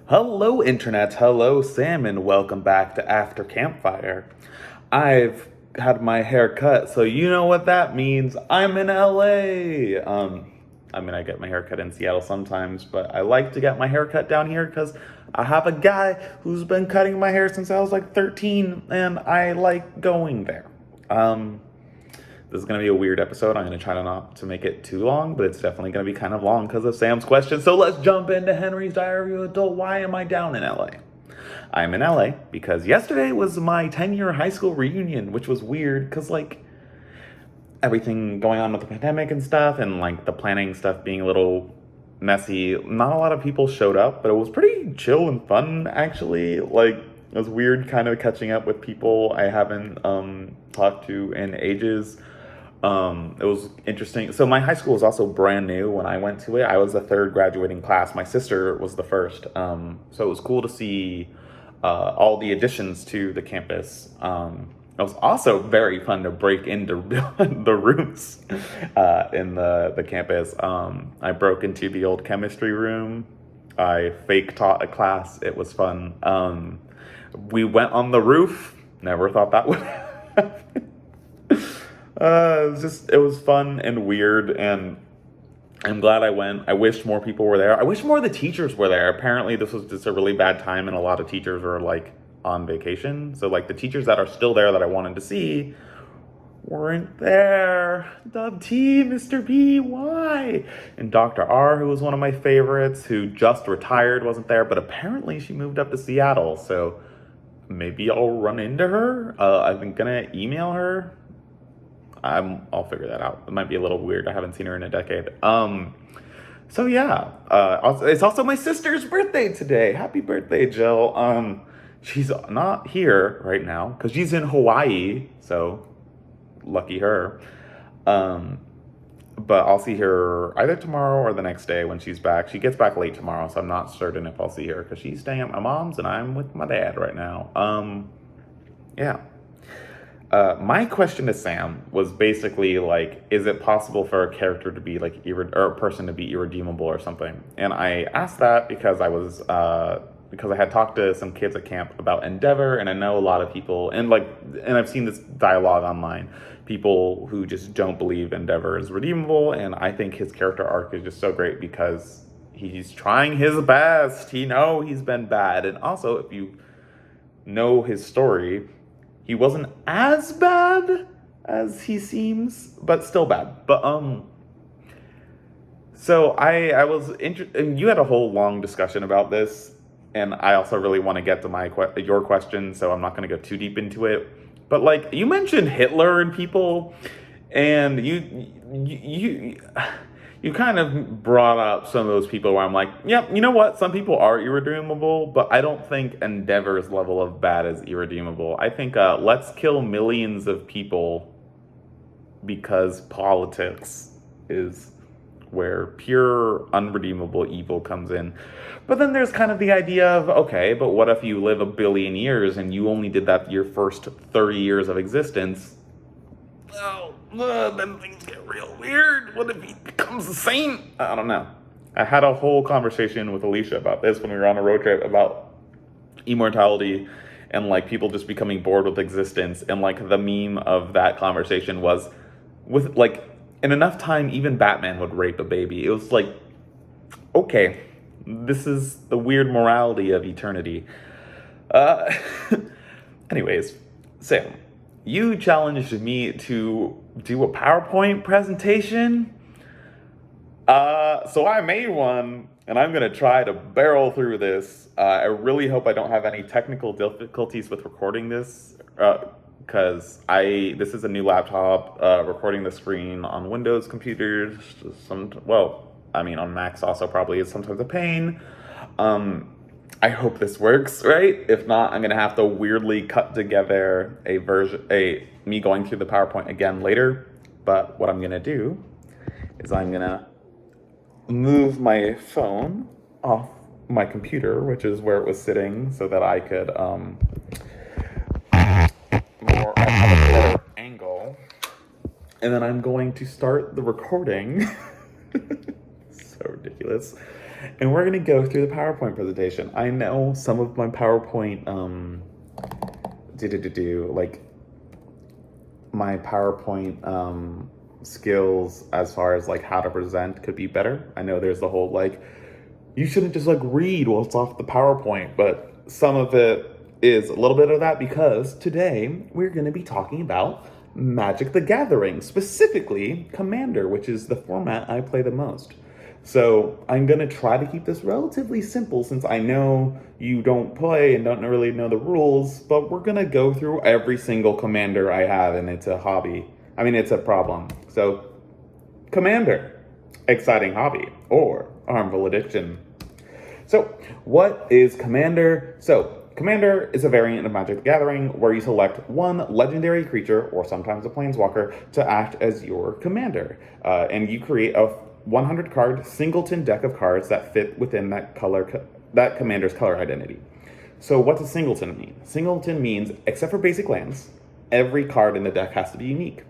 Hello, Internet. Hello, Sam, and welcome back to After Campfire. I've had my hair cut, so you know what that means. I'm in LA. I get my hair cut in Seattle sometimes, but I like to get my hair cut down here because I have a guy who's been cutting my hair since I was like 13, and I like going there. This is going to be a weird episode. I'm going to try not to make it too long, but it's definitely going to be kind of long because of Sam's question. So let's jump into Henry's Diary of an Adult. Why am I down in LA? I'm in LA because yesterday was my 10-year high school reunion, which was weird because, everything going on with the pandemic and stuff, and, the planning stuff being a little messy. Not a lot of people showed up, but it was pretty chill and fun, actually. It was weird kind of catching up with people I haven't talked to in ages. It was interesting. So my high school was also brand new when I went to it. I was the third graduating class. My sister was the first. So it was cool to see all the additions to the campus. It was also very fun to break into the rooms in the campus. I broke into the old chemistry room. I fake taught a class. It was fun. We went on the roof. Never thought that would happen. It was fun and weird, and I'm glad I went. I wish more people were there. I wish more of the teachers were there. Apparently this was just a really bad time, and a lot of teachers were on vacation. So the teachers that are still there that I wanted to see weren't there. Dub T, Mr. B, why? And Dr. R, who was one of my favorites, who just retired, wasn't there, but apparently she moved up to Seattle. So maybe I'll run into her. I've been gonna email her. I'll figure that out. It might be a little weird. I haven't seen her in a decade. So yeah. It's also my sister's birthday today. Happy birthday, Jill. She's not here right now because she's in Hawaii. So lucky her. But I'll see her either tomorrow or the next day when she's back. She gets back late tomorrow, so I'm not certain if I'll see her because she's staying at my mom's and I'm with my dad right now. Yeah. My question to Sam was basically is it possible for a character to be or a person to be irredeemable or something? And I asked that because because I had talked to some kids at camp about Endeavor, and I know a lot of people, and I've seen this dialogue online, people who just don't believe Endeavor is redeemable, and I think his character arc is just so great because he's trying his best. He's been bad, and also if you know his story, he wasn't as bad as he seems, but still bad. But so I was interested, and you had a whole long discussion about this, and I also really want to get to your question, so I'm not going to go too deep into it. But you mentioned Hitler and people, and you kind of brought up some of those people where I'm yep, you know what? Some people are irredeemable, but I don't think Endeavor's level of bad is irredeemable. I think let's kill millions of people because politics is where pure unredeemable evil comes in. But then there's kind of the idea of, okay, but what if you live 1 billion years and you only did that your first 30 years of existence? Then things get real weird. What if he becomes a saint? I don't know. I had a whole conversation with Alicia about this when we were on a road trip about immortality and people just becoming bored with existence. And the meme of that conversation was with in enough time, even Batman would rape a baby. It was okay, this is the weird morality of eternity. Anyways, Sam, you challenged me to do a PowerPoint presentation. So I made one, and I'm going to try to barrel through this. I really hope I don't have any technical difficulties with recording this, because this is a new laptop, recording the screen on Windows computers. On Macs also probably is sometimes a pain. I hope this works, right? If not, I'm gonna have to weirdly cut together me going through the PowerPoint again later. But what I'm gonna do is I'm gonna move my phone off my computer, which is where it was sitting, so that I could have a better angle. And then I'm going to start the recording. So ridiculous. And we're gonna go through the PowerPoint presentation. I know some of my PowerPoint, like my PowerPoint skills as far as like how to present could be better. I know there's the whole like, you shouldn't just like read what's off the PowerPoint, but some of it is a little bit of that because today we're gonna be talking about Magic the Gathering, specifically Commander, which is the format I play the most. So I'm gonna try to keep this relatively simple since I know you don't play and don't really know the rules, but we're gonna go through every single commander I have, and it's a hobby. I mean, it's a problem. So, Commander, exciting hobby, or harmful addiction. So, what is Commander? So, Commander is a variant of Magic the Gathering where you select one legendary creature, or sometimes a planeswalker, to act as your commander. And you create a 100 card singleton deck of cards that fit within that commander's color identity. So what does singleton mean? Singleton means, except for basic lands, every card in the deck has to be unique.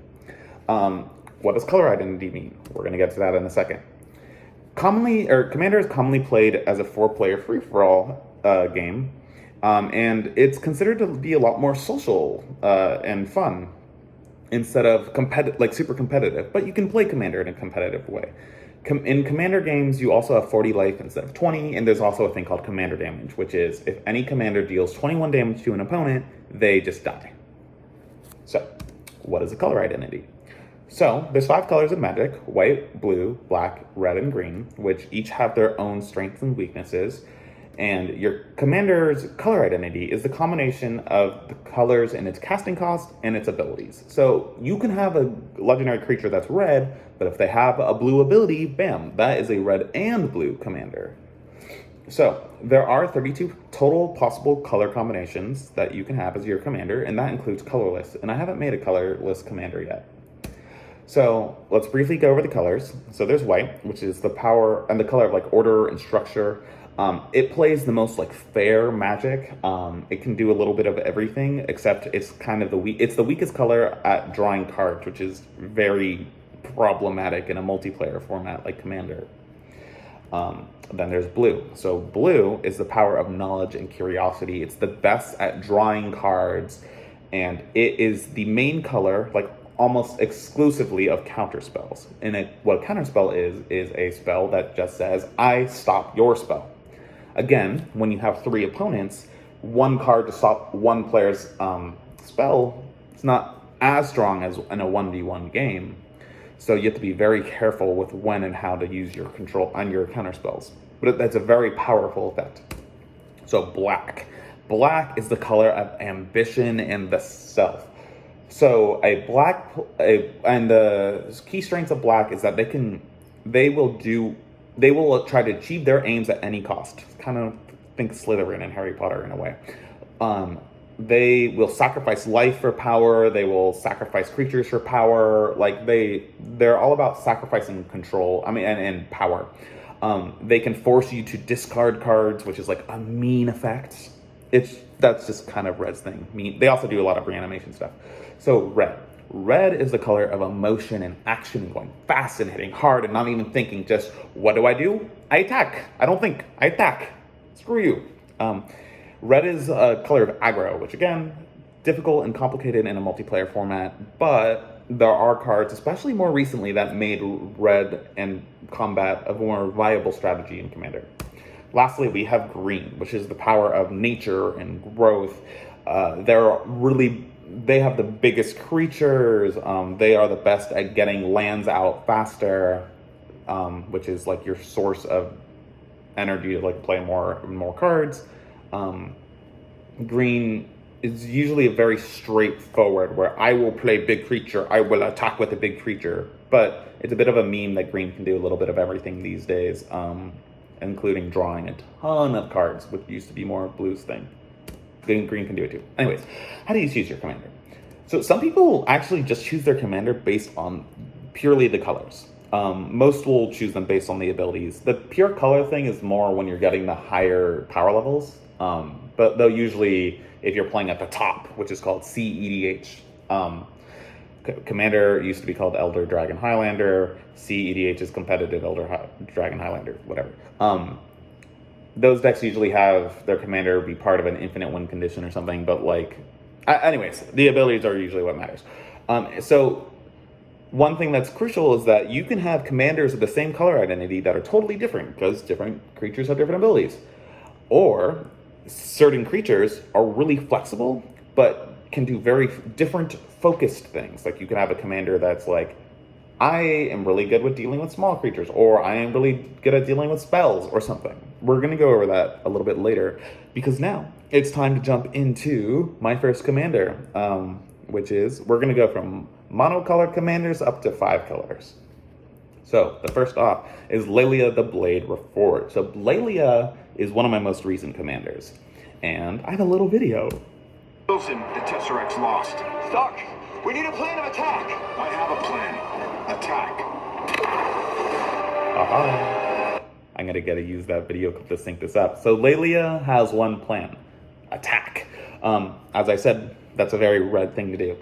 What does color identity mean? We're going to get to that in a second. Commander is commonly played as a 4-player free-for-all game, and it's considered to be a lot more social and fun instead of super competitive. But you can play Commander in a competitive way. In Commander games, you also have 40 life instead of 20, and there's also a thing called Commander damage, which is if any commander deals 21 damage to an opponent, they just die. So, what is a color identity? So, there's 5 colors of Magic: white, blue, black, red, and green, which each have their own strengths and weaknesses. And your commander's color identity is the combination of the colors in its casting cost and its abilities. So you can have a legendary creature that's red, but if they have a blue ability, bam, that is a red and blue commander. So there are 32 total possible color combinations that you can have as your commander, and that includes colorless. And I haven't made a colorless commander yet. So let's briefly go over the colors. So there's white, which is the power and the color of like order and structure. It plays the most like fair Magic. It can do a little bit of everything, except it's kind of it's the weakest color at drawing cards, which is very problematic in a multiplayer format like Commander. Then there's blue. So blue is the power of knowledge and curiosity. It's the best at drawing cards, and it is the main color, like almost exclusively, of counterspells. And what a counterspell is a spell that just says, I stop your spell. Again, when you have 3 opponents, one card to stop one player's spell, it's not as strong as in a 1v1 game. So you have to be very careful with when and how to use your control on your counterspells. But that's a very powerful effect. So black. Black is the color of ambition and the self. So and the key strengths of black is that they will try to achieve their aims at any cost. Kind of think Slytherin and Harry Potter in a way. They will sacrifice life for power. They will sacrifice creatures for power. Like they're all about sacrificing control. And power. They can force you to discard cards, which is like a mean effect. That's just kind of Red's thing. They also do a lot of reanimation stuff. So red. Red is the color of emotion and action, going fast and hitting hard and not even thinking. Just, what do? I attack. I don't think. I attack. Screw you. Red is a color of aggro, which again, difficult and complicated in a multiplayer format, but there are cards, especially more recently, that made red and combat a more viable strategy in Commander. Lastly, we have green, which is the power of nature and growth. They have the biggest creatures. They are the best at getting lands out faster, which is like your source of energy to like play more cards. Green is usually a very straightforward, where I will play big creature, I will attack with a big creature. But it's a bit of a meme that green can do a little bit of everything these days, including drawing a ton of cards, which used to be more blue's thing. Green can do it too. Anyways, how do you choose your commander? So some people actually just choose their commander based on purely the colors. Most will choose them based on the abilities. The pure color thing is more when you're getting the higher power levels. But they'll usually, if you're playing at the top, which is called CEDH, Commander used to be called Elder Dragon Highlander. CEDH is Competitive Dragon Highlander, whatever. Those decks usually have their commander be part of an infinite win condition or something, but like, anyways, the abilities are usually what matters. So one thing that's crucial is that you can have commanders of the same color identity that are totally different because different creatures have different abilities. Or certain creatures are really flexible, but can do very different focused things. Like you can have a commander that's like, I am really good with dealing with small creatures, or I am really good at dealing with spells or something. We're going to go over that a little bit later, because now it's time to jump into my first commander, which is, we're going to go from monocolored commanders up to 5 colors. So the first off is Lelia the Blade Reforged. So Lelia is one of my most recent commanders, and I have a little video. Wilson, the Tesseract's lost. Doc, we need a plan of attack. I have a plan. Attack. I'm gonna use that video clip to sync this up. So Lelia has one plan: attack. As I said, that's a very red thing to do.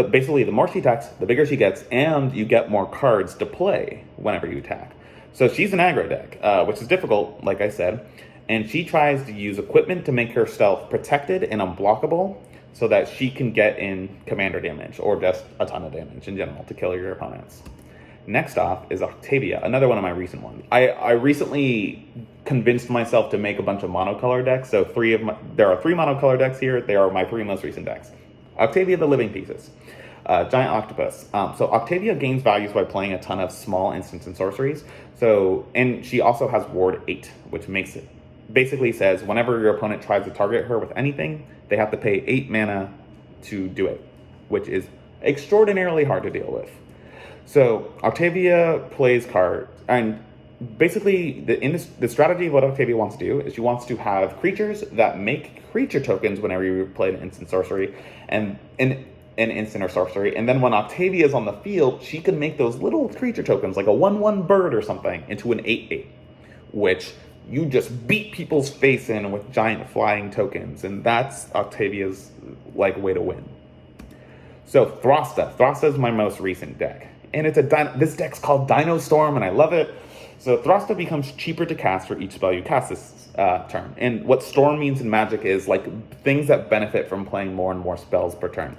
Basically, the more she attacks, the bigger she gets, and you get more cards to play whenever you attack. So she's an aggro deck, which is difficult, like I said, and she tries to use equipment to make herself protected and unblockable so that she can get in commander damage, or just a ton of damage in general to kill your opponents. Next off is Octavia, another one of my recent ones. I recently convinced myself to make a bunch of monocolor decks, so there are 3 monocolor decks here. They are my 3 most recent decks. Octavia the Living Pieces, Giant Octopus. So Octavia gains values by playing a ton of small instants and sorceries. And she also has Ward 8, which makes it, basically says whenever your opponent tries to target her with anything, they have to pay 8 mana to do it, which is extraordinarily hard to deal with. So Octavia plays cards, and basically the strategy of what Octavia wants to do is she wants to have creatures that make creature tokens whenever you play an instant sorcery, and an instant or sorcery, and then when Octavia is on the field, she can make those little creature tokens, like a 1/1 bird or something, into an 8/8, which you just beat people's face in with giant flying tokens, and that's Octavia's way to win. So Throsta is my most recent deck, and this deck's called Dino Storm, and I love it. So Throsta becomes cheaper to cast for each spell you cast this turn, and what Storm means in Magic is things that benefit from playing more and more spells per turn.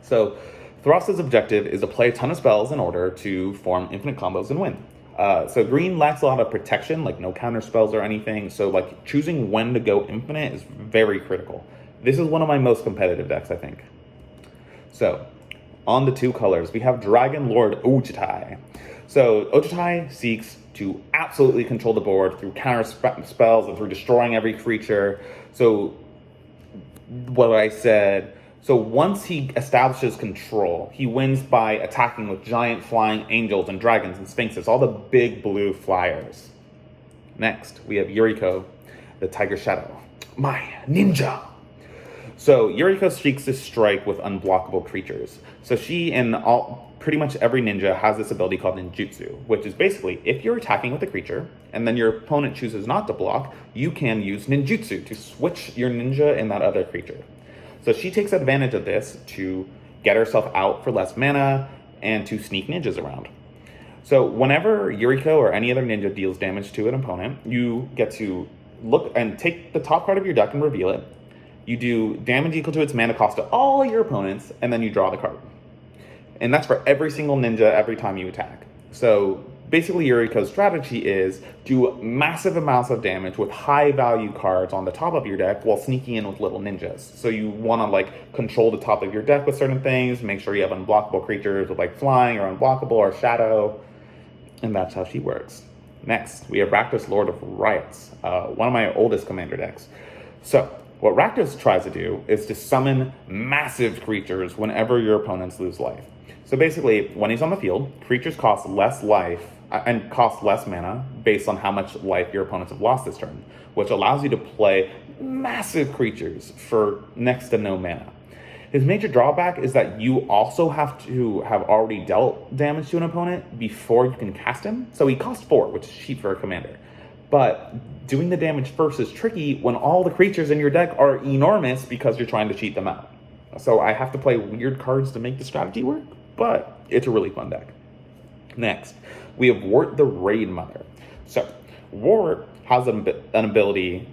So Throsta's objective is to play a ton of spells in order to form infinite combos and win. So green lacks a lot of protection, like no counter spells or anything, so choosing when to go infinite is very critical. This is one of my most competitive decks, I think. So, on the 2 colors, we have Dragon Lord Ojutai. So Ojutai seeks to absolutely control the board through counter spells and through destroying every creature. So what I said, so once he establishes control, he wins by attacking with giant flying angels and dragons and sphinxes, all the big blue flyers. Next, we have Yuriko, the Tiger Shadow, my ninja. So Yuriko seeks to strike with unblockable creatures. So she and pretty much every ninja has this ability called ninjutsu, which is basically if you're attacking with a creature and then your opponent chooses not to block, you can use ninjutsu to switch your ninja and that other creature. So she takes advantage of this to get herself out for less mana and to sneak ninjas around. So whenever Yuriko or any other ninja deals damage to an opponent, you get to look and take the top card of your deck and reveal it. You do damage equal to its mana cost to all your opponents, and then you draw the card. And that's for every single ninja every time you attack. So basically Yuriko's strategy is do massive amounts of damage with high value cards on the top of your deck while sneaking in with little ninjas. So you want to control the top of your deck with certain things, make sure you have unblockable creatures with flying or unblockable or shadow, and that's how she works. Next, we have Rakdos, Lord of Riots, one of my oldest commander decks. So what Rakdos tries to do is to summon massive creatures whenever your opponents lose life. So basically, when he's on the field, creatures cost less life and cost less mana based on how much life your opponents have lost this turn, which allows you to play massive creatures for next to no mana. His major drawback is that you also have to have already dealt damage to an opponent before you can cast him. So he costs 4, which is cheap for a commander. But doing the damage first is tricky when all the creatures in your deck are enormous because you're trying to cheat them out. So I have to play weird cards to make the strategy work, but it's a really fun deck. Next, we have Wart the Raid Mother. So Wart has an ability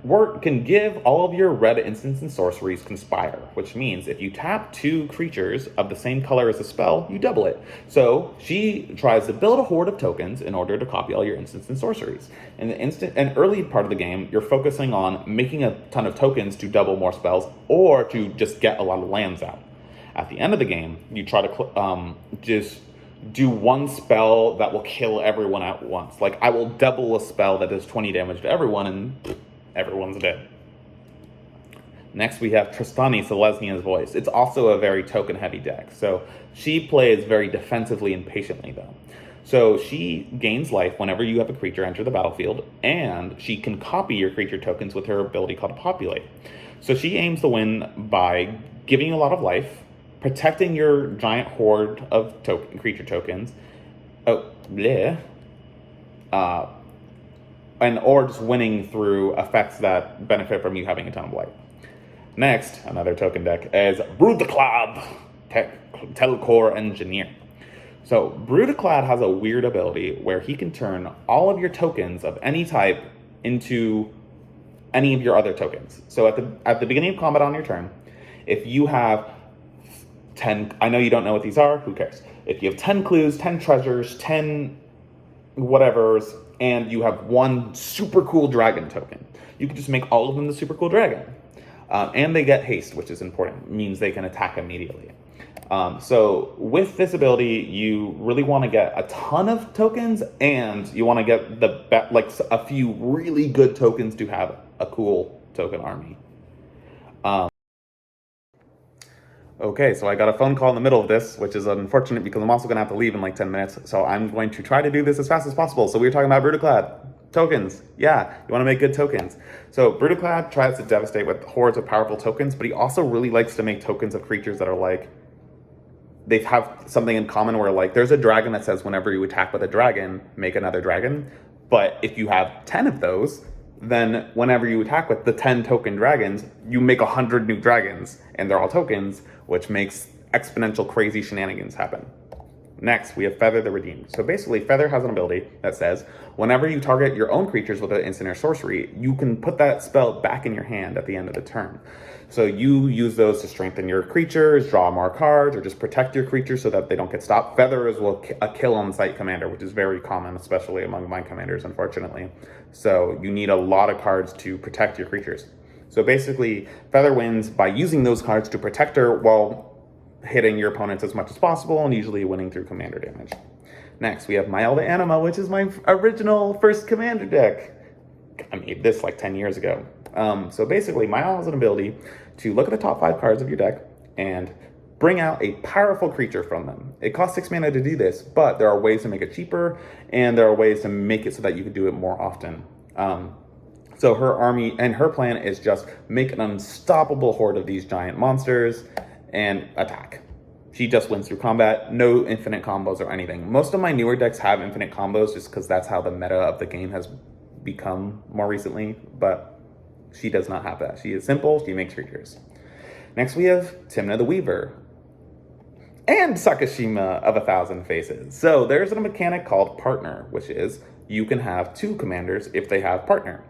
Wart can give all of your red instants and sorceries conspire, which means if you tap 2 creatures of the same color as the spell, you double it. So she tries to build a horde of tokens in order to copy all your instants and sorceries. In the early part of the game, you're focusing on making a ton of tokens to double more spells or to just get a lot of lands out. At the end of the game, you try to just do one spell that will kill everyone at once. Like, I will double a spell that does 20 damage to everyone, and everyone's dead. Next, we have Tristani Selesnia's Voice. It's also a very token-heavy deck. So she plays very defensively and patiently, though. So she gains life whenever you have a creature enter the battlefield, and she can copy your creature tokens with her ability called Populate. So she aims to win by giving you a lot of life, protecting your giant horde of creature tokens, or just winning through effects that benefit from you having a ton of life. Next, another token deck is Brudiclad, Telcor Engineer. So Brudiclad has a weird ability where he can turn all of your tokens of any type into any of your other tokens. So at the beginning of combat on your turn, if you have 10, I know you don't know what these are, who cares? If you have 10 clues, 10 treasures, 10 whatevers, and you have 1 super cool dragon token, you can just make all of them the super cool dragon. And they get haste, which is important. It means they can attack immediately. So with this ability, you really want to get a ton of tokens, and you want to get a few really good tokens to have a cool token army. Okay, so I got a phone call in the middle of this, which is unfortunate because I'm also going to have to leave in like 10 minutes. So I'm going to try to do this as fast as possible. So we were talking about Brudiclad. Tokens. Yeah, you want to make good tokens. So Brudiclad tries to devastate with hordes of powerful tokens, but he also really likes to make tokens of creatures that are like, they have something in common where like there's a dragon that says whenever you attack with a dragon, make another dragon. But if you have 10 of those, then whenever you attack with the 10 token dragons, you make 100 new dragons, and they're all tokens, which makes exponential crazy shenanigans happen. Next, we have Feather the Redeemed. So basically, Feather has an ability that says, whenever you target your own creatures with an instant or sorcery, you can put that spell back in your hand at the end of the turn. So you use those to strengthen your creatures, draw more cards, or just protect your creatures so that they don't get stopped. Feather is a kill-on-sight commander, which is very common, especially among my commanders, unfortunately. So you need a lot of cards to protect your creatures. So basically, Feather wins by using those cards to protect her while hitting your opponents as much as possible and usually winning through commander damage. Next, we have Mael the Anima, which is my original first commander deck. I made this like 10 years ago. So basically, Mael has an ability to look at the top 5 cards of your deck and bring out a powerful creature from them. It costs 6 mana to do this, but there are ways to make it cheaper, and there are ways to make it so that you can do it more often. So her army and her plan is just make an unstoppable horde of these giant monsters and attack. She just wins through combat, no infinite combos or anything. Most of my newer decks have infinite combos just because that's how the meta of the game has become more recently, but she does not have that. She is simple, she makes creatures. Next we have Timna the Weaver and Sakashima of 1,000 Faces. So there's a mechanic called Partner, which is you can have 2 commanders if they have Partner.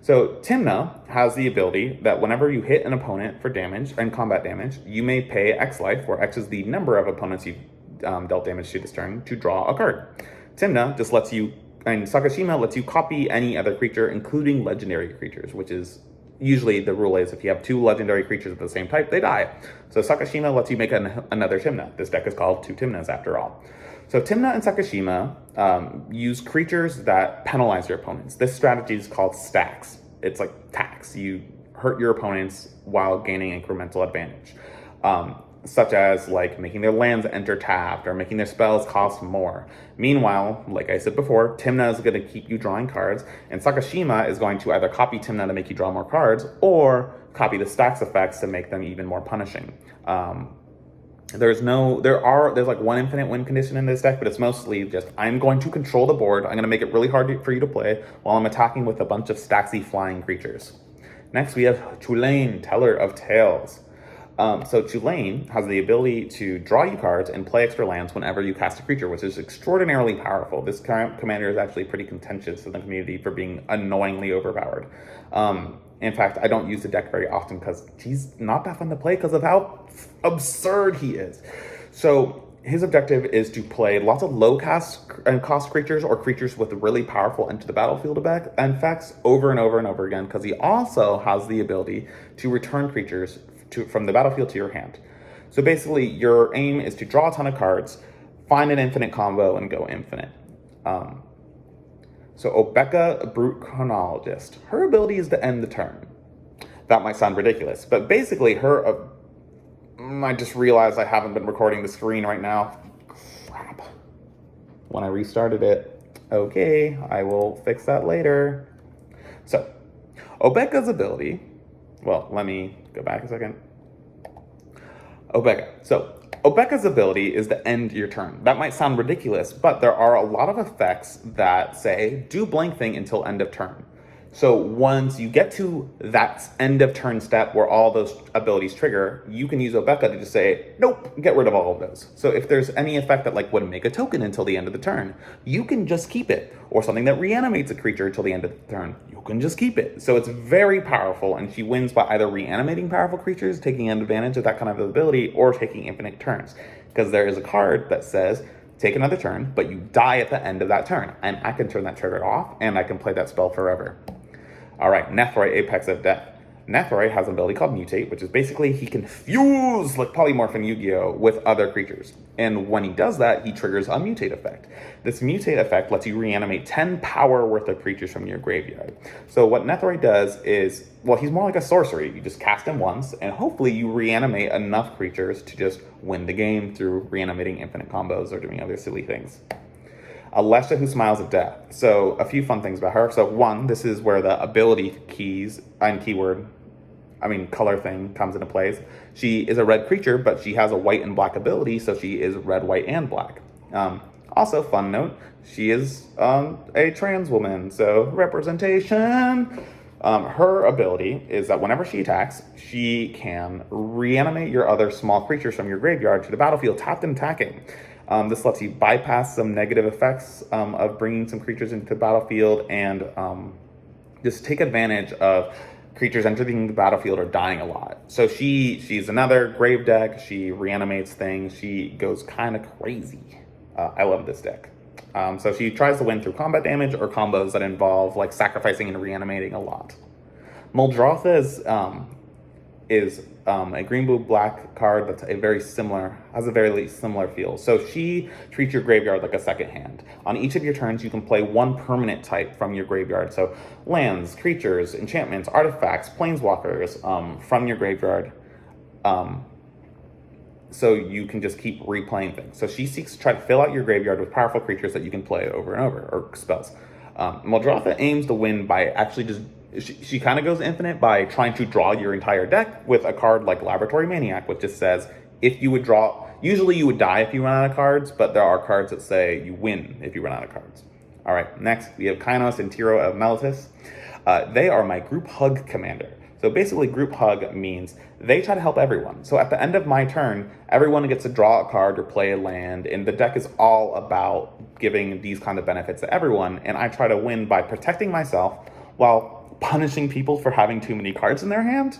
So Timna has the ability that whenever you hit an opponent for damage and combat damage, you may pay X life, where X is the number of opponents you've dealt damage to this turn, to draw a card. Timna just lets you, and Sakashima lets you copy any other creature, including legendary creatures, which is usually the rule is if you have 2 legendary creatures of the same type, they die. So Sakashima lets you make another Timna. This deck is called 2 Timnas after all. So Timna and Sakashima use creatures that penalize your opponents. This strategy is called stacks. It's like tax. You hurt your opponents while gaining incremental advantage. Such as like making their lands enter tapped or making their spells cost more. Meanwhile, like I said before, Timna is going to keep you drawing cards, and Sakashima is going to either copy Timna to make you draw more cards or copy the stacks effects to make them even more punishing. There's like one infinite win condition in this deck, but it's mostly just I'm going to control the board. I'm going to make it really hard for you to play while I'm attacking with a bunch of stacksy flying creatures. Next, we have Tulane, Teller of Tales. So Tulane has the ability to draw you cards and play extra lands whenever you cast a creature, which is extraordinarily powerful. This commander is actually pretty contentious in the community for being annoyingly overpowered. In fact, I don't use the deck very often because he's not that fun to play because of how absurd he is. So his objective is to play lots of low cost creatures or creatures with really powerful enter the battlefield effects over and over and over again, because he also has the ability to return creatures from the battlefield to your hand. So basically, your aim is to draw a ton of cards, find an infinite combo, and go infinite. So Obeka, Brute Chronologist. Her ability is to end the turn. That might sound ridiculous, but basically I just realized I haven't been recording the screen right now. Crap. When I restarted it. Okay, I will fix that later. So, Obeka's ability, well, let me go back a second. Obeka's ability is to end your turn. That might sound ridiculous, but there are a lot of effects that say, do blank thing until end of turn. So once you get to that end of turn step where all those abilities trigger, you can use Obeka to just say, nope, get rid of all of those. So if there's any effect that would make a token until the end of the turn, you can just keep it. Or something that reanimates a creature until the end of the turn, you can just keep it. So it's very powerful, and she wins by either reanimating powerful creatures, taking advantage of that kind of ability, or taking infinite turns. Because there is a card that says, take another turn, but you die at the end of that turn. And I can turn that trigger off, and I can play that spell forever. All right, Nethroi, Apex of Death. Nethroi has an ability called Mutate, which is basically he can fuse, like Polymorph in Yu-Gi-Oh! With other creatures. And when he does that, he triggers a Mutate effect. This Mutate effect lets you reanimate 10 power worth of creatures from your graveyard. So what Nethroi does is, well, he's more like a sorcery. You just cast him once, and hopefully you reanimate enough creatures to just win the game through reanimating infinite combos or doing other silly things. Alesha, who smiles at death. So a few fun things about her. So one, this is where the ability keys and color thing comes into place. She is a red creature, but she has a white and black ability, so she is red, white, and black. Also, fun note, she is a trans woman, so representation. Her ability is that whenever she attacks, she can reanimate your other small creatures from your graveyard to the battlefield, tapped and attacking. This lets you bypass some negative effects of bringing some creatures into the battlefield and just take advantage of creatures entering the battlefield or dying a lot. So she's another grave deck. She reanimates things. She goes kind of crazy. I love this deck. So she tries to win through combat damage or combos that involve like sacrificing and reanimating a lot. Muldrotha is a green, blue, black card that's has a very similar feel. So she treats your graveyard like a second hand. On each of your turns, you can play one permanent type from your graveyard. So lands, creatures, enchantments, artifacts, planeswalkers from your graveyard. So you can just keep replaying things. So she seeks to try to fill out your graveyard with powerful creatures that you can play over and over, or spells. Muldrotha aims to win by actually just she kind of goes infinite by trying to draw your entire deck with a card like Laboratory Maniac, which just says if you would draw, usually you would die if you run out of cards, but there are cards that say you win if you run out of cards. All right, next we have Kainos and Tiro of Meletis. They are my group hug commander. So basically group hug means they try to help everyone. So at the end of my turn, everyone gets to draw a card or play a land, and the deck is all about giving these kind of benefits to everyone, and I try to win by protecting myself while punishing people for having too many cards in their hand,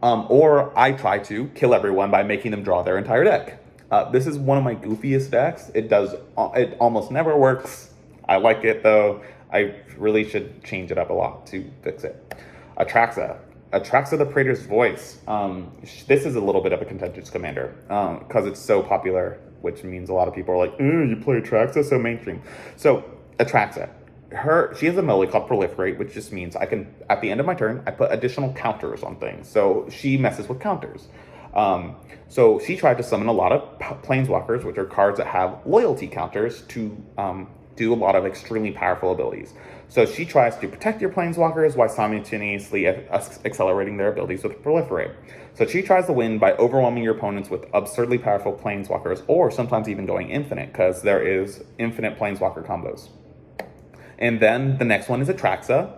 or I try to kill everyone by making them draw their entire deck. This is one of my goofiest decks. It almost never works. I like it though. I really should change it up a lot to fix it. Atraxa the Praetor's Voice. This is a little bit of a contentious commander because it's so popular, which means a lot of people are like, you play Atraxa, so mainstream. So Atraxa. She has a ability called Proliferate, which just means I can, at the end of my turn, I put additional counters on things. So she messes with counters. So she tried to summon a lot of planeswalkers, which are cards that have loyalty counters to do a lot of extremely powerful abilities. So she tries to protect your planeswalkers while simultaneously accelerating their abilities with Proliferate. So she tries to win by overwhelming your opponents with absurdly powerful planeswalkers, or sometimes even going infinite, because there is infinite planeswalker combos. And then the next one is Atraxa.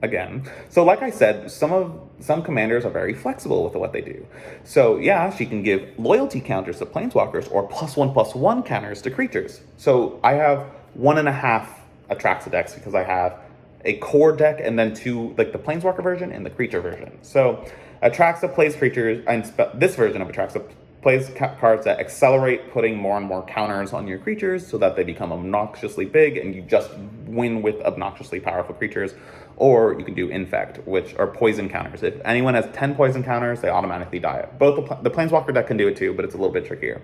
again. So like I said, some commanders are very flexible with what they do. So yeah, she can give loyalty counters to planeswalkers or +1/+1 counters to creatures. So I have 1.5 Atraxa decks because I have a core deck and then two, like the planeswalker version and the creature version. So Atraxa plays creatures, and this version of Atraxa plays cards that accelerate putting more and more counters on your creatures so that they become obnoxiously big and you just win with obnoxiously powerful creatures. Or you can do infect, which are poison counters. If anyone has 10 poison counters, they automatically die. Both the planeswalker deck can do it too, but it's a little bit trickier.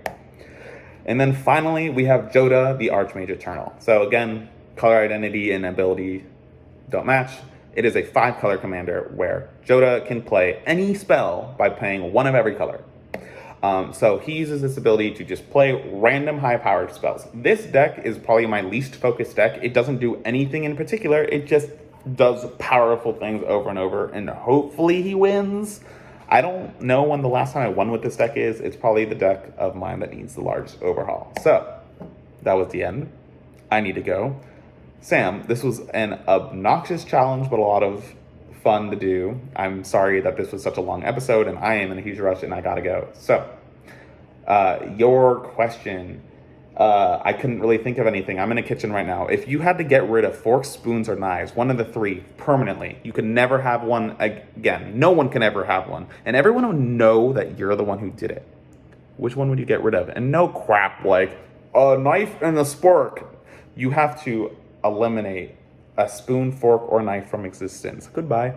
And then finally, we have Joda, the Archmage Eternal. So again, color identity and ability don't match. It is a 5-color commander where Joda can play any spell by playing one of every color. So he uses this ability to just play random high-powered spells. This deck is probably my least focused deck. It doesn't do anything in particular. It just does powerful things over and over, and hopefully he wins. I don't know when the last time I won with this deck is. It's probably the deck of mine that needs the largest overhaul. So that was the end. I need to go. Sam, this was an obnoxious challenge, but a lot of fun to do. I'm sorry that this was such a long episode, and I am in a huge rush, and I gotta go. So, your question, I couldn't really think of anything. I'm in a kitchen right now. If you had to get rid of forks, spoons, or knives, one of the three, permanently, you could never have one again. No one can ever have one. And everyone will know that you're the one who did it. Which one would you get rid of? And no crap like a knife and a spork. You have to eliminate a spoon, fork, or knife from existence. Goodbye.